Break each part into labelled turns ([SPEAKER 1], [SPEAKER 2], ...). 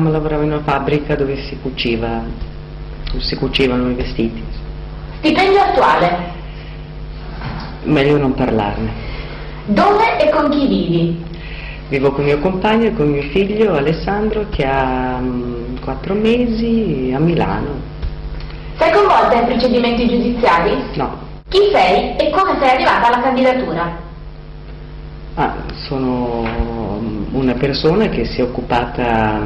[SPEAKER 1] stavamo lavorando in una fabbrica dove si cucivano i vestiti.
[SPEAKER 2] Stipendio attuale?
[SPEAKER 1] Meglio non parlarne.
[SPEAKER 2] Dove e con chi vivi?
[SPEAKER 1] Vivo con mio compagno e con mio figlio Alessandro, che ha 4 mesi, a Milano.
[SPEAKER 2] Sei coinvolta in procedimenti giudiziari?
[SPEAKER 1] No.
[SPEAKER 2] Chi sei e come sei arrivata alla candidatura?
[SPEAKER 1] Sono una persona che si è occupata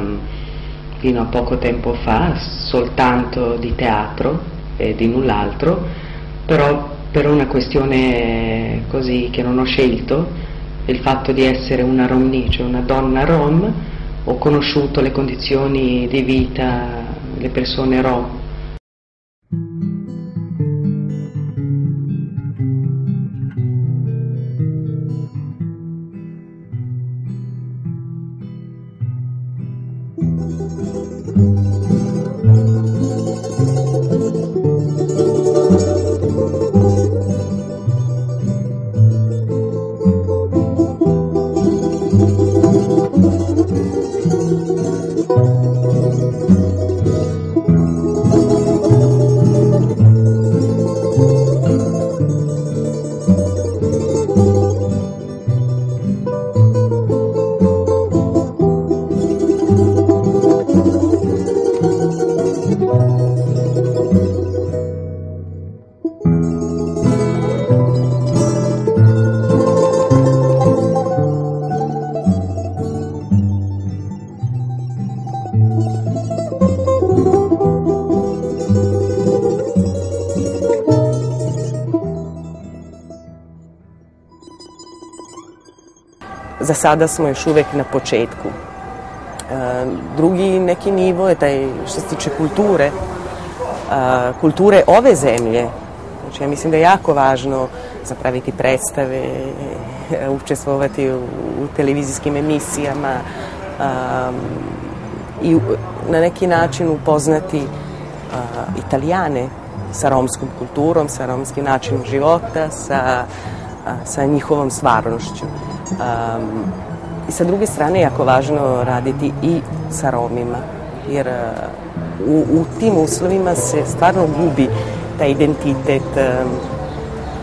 [SPEAKER 1] fino a poco tempo fa soltanto di teatro e di null'altro, però per una questione così che non ho scelto, il fatto di essere una romnice, una donna rom, ho conosciuto le condizioni di vita delle persone rom.
[SPEAKER 3] Za sada smo još uvek na početku. Drugi neki nivo je taj što se tiče kulture ove zemlje. Znači, ja mislim da je jako važno zapraviti predstave, učestvovati u televizijskim emisijama i na neki način upoznati Italijane sa romskom kulturom, sa romskim načinom života, sa njihovom stvarnošću. I sa druge strane je jako važno raditi i sa Romima, jer u tim uslovima se stvarno gubi taj identitet,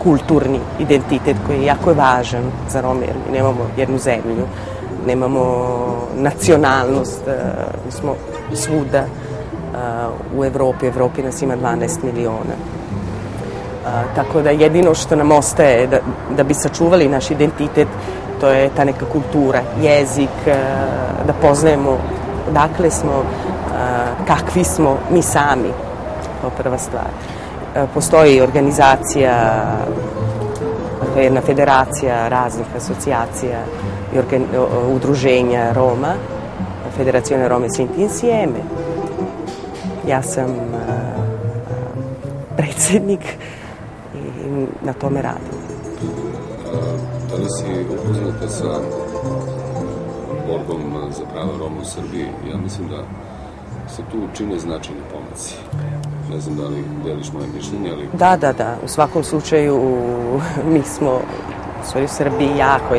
[SPEAKER 3] kulturni identitet koji je jako važan za Rome, jer mi nemamo jednu zemlju, nemamo nacionalnost, mi smo svuda u Evropi, Evropi nas ima 12 miliona. Tako da jedino što nam ostaje da bi sačuvali naš identitet, to je ta neka kultura, jezik, da poznajemo odakle smo, kakvi smo mi sami, kao prva stvar. Postoji organizacija, jedna federacija raznih asocijacija i udruženja Roma, Federazione Rome Sinti Insieme. Ja sam predsjednik i na tome radim.
[SPEAKER 4] Da li si upoznata sa borbom za prava Roma u Srbiji? Ja mislim da se tu čine značajni pomaci. Ne znam da li deliš moje mišljenje, ali...
[SPEAKER 3] Da. U svakom slučaju mi smo u Srbiji jako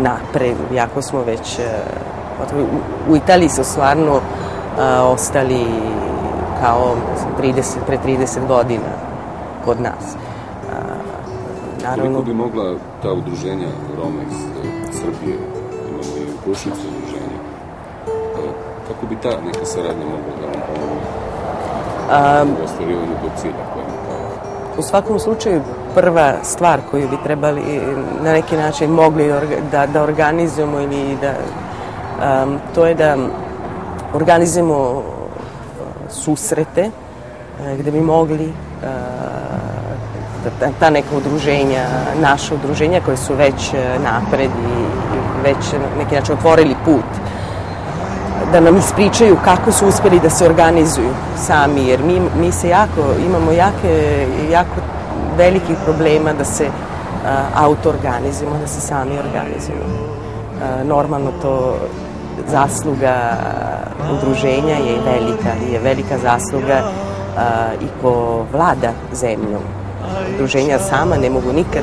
[SPEAKER 3] napred. Jako smo već... U Italiji su stvarno ostali kao pre 30 godina kod nas.
[SPEAKER 4] Koliko bi mogla ta udruženja Roma iz Srbije, imamo i u Kruševcu udruženja, kako bi ta neka saradnja mogla da nam pomogne u ostvarivanju tog cilja koje imamo?
[SPEAKER 3] U svakom slučaju, prva stvar koju bi trebali na neki način mogli da organizujemo ili da to je da organizujemo susrete gde bi mogli ta neka udruženja, naša udruženja koje su već napred i već na neki način otvorili put, da nam ispričaju kako su uspeli da se organizuju sami, jer mi se imamo jako velikih problema da se auto-organizujemo, da se sami organizujemo. Normalno to zasluga udruženja je velika zasluga i ko vlada zemljom. Udruženja sama ne mogu nikad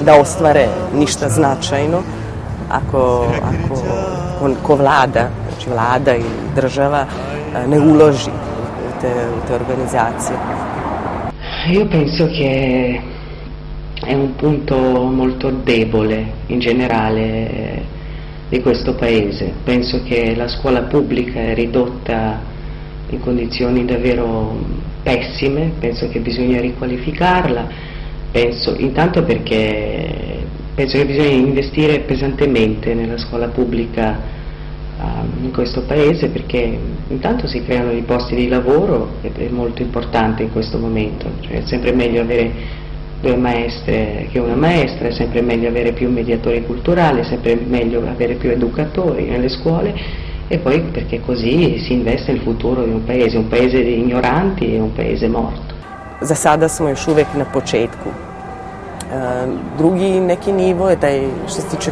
[SPEAKER 3] da ostvare ništa značajno ako ko vlada, znači vlada i država ne uloži u te organizzazioni.
[SPEAKER 1] Io penso che è un punto molto debole in generale di questo paese. Penso che la scuola pubblica è ridotta in condizioni davvero pessime, penso che bisogna riqualificarla, intanto perché penso che bisogna investire pesantemente nella scuola pubblica in questo paese, perché intanto si creano dei posti di lavoro ed è molto importante in questo momento, cioè è sempre meglio avere 2 maestre che una maestra, è sempre meglio avere più mediatori culturali, è sempre meglio avere più educatori nelle scuole, e poi perché così si investe nel futuro di un paese di ignoranti e un paese morto.
[SPEAKER 3] Za sada smo još uvijek na početku. Drugi neki nivo je taj što se tiče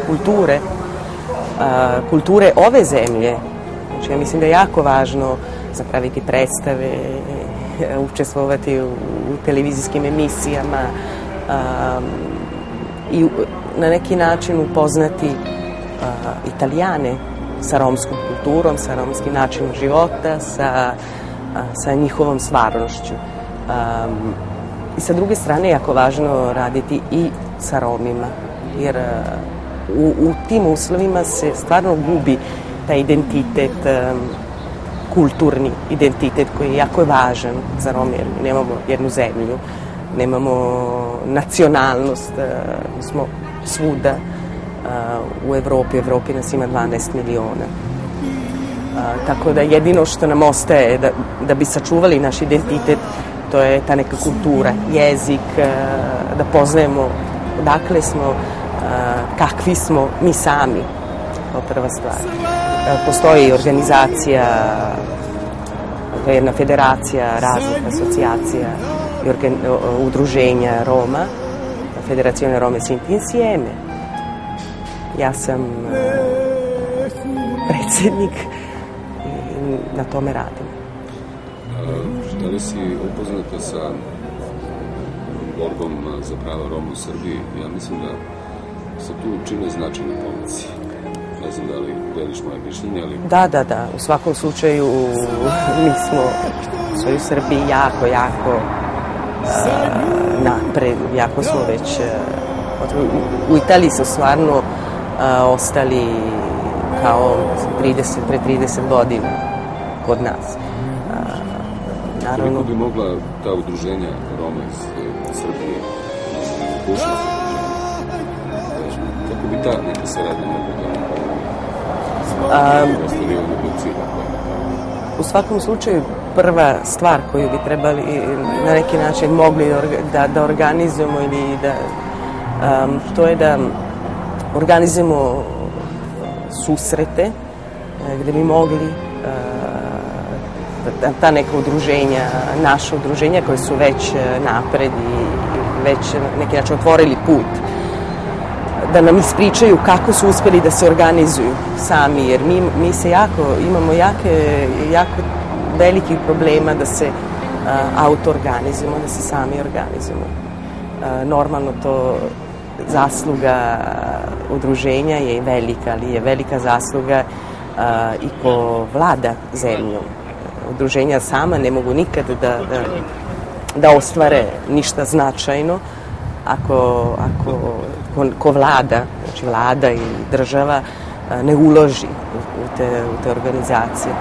[SPEAKER 3] kulture ove zemlje. Znači, ja mislim da je jako važno zapraviti predstave, učestvovati u televizijskim emisijama i na neki način upoznati Italijane sa romskom kulturom, sa romskim načinom života, sa njihovom stvarnošću. I sa druge strane je jako važno raditi i sa Romima, jer u tim uslovima se stvarno gubi taj identitet, kulturni identitet koji je jako važan za Rome, jer mi nemamo jednu zemlju, nemamo nacionalnost, mi smo svuda u Evropi nas ima 12 miliona. Tako da jedino što nam ostaje da bi sačuvali naš identitet, to je ta neka kultura, jezik, da poznajemo odakle smo, kakvi smo mi sami, kao prva stvar. Postoji organizacija, jedna federacija raznih asocijacija i udruženja Roma, Federazione Rome Sinti Insieme. Ja sam predsjednik i na tome radim.
[SPEAKER 4] Da li si upoznata sa borbom za prava Roma u Srbiji? Ja mislim da se tu čine značajni pomaci. Ne znam da li deliš moje mišljenje, ali...
[SPEAKER 3] Da. U svakom slučaju mi smo u Srbiji jako napred, jako smo već... U Italiji su stvarno ostali kao pre 30 godina kod nas.
[SPEAKER 4] Koliko bi mogla ta udruženja Roma iz Srbije upušiti? Kako bi ta neka saradnja mogla da nam pomoći ostvarivanju do cilja?
[SPEAKER 3] U svakom slučaju, prva stvar koju bi trebali na neki način mogli da organizujemo ili to je da organizujemo susrete gde bi mogli ta neka udruženja, naša udruženja koje su već napred i već na neki način otvorili put, da nam ispričaju kako su uspeli da se organizuju sami, jer mi se imamo jako velikih problema da se auto-organizujemo, da se sami organizujemo. Normalno to zasluga udruženja je velika, ali je velika zasluga i ko vlada zemljom. Udruženja sama ne mogu nikad da ostvare ništa značajno ako ko vlada, znači vlada i država ne uloži u te organizacije.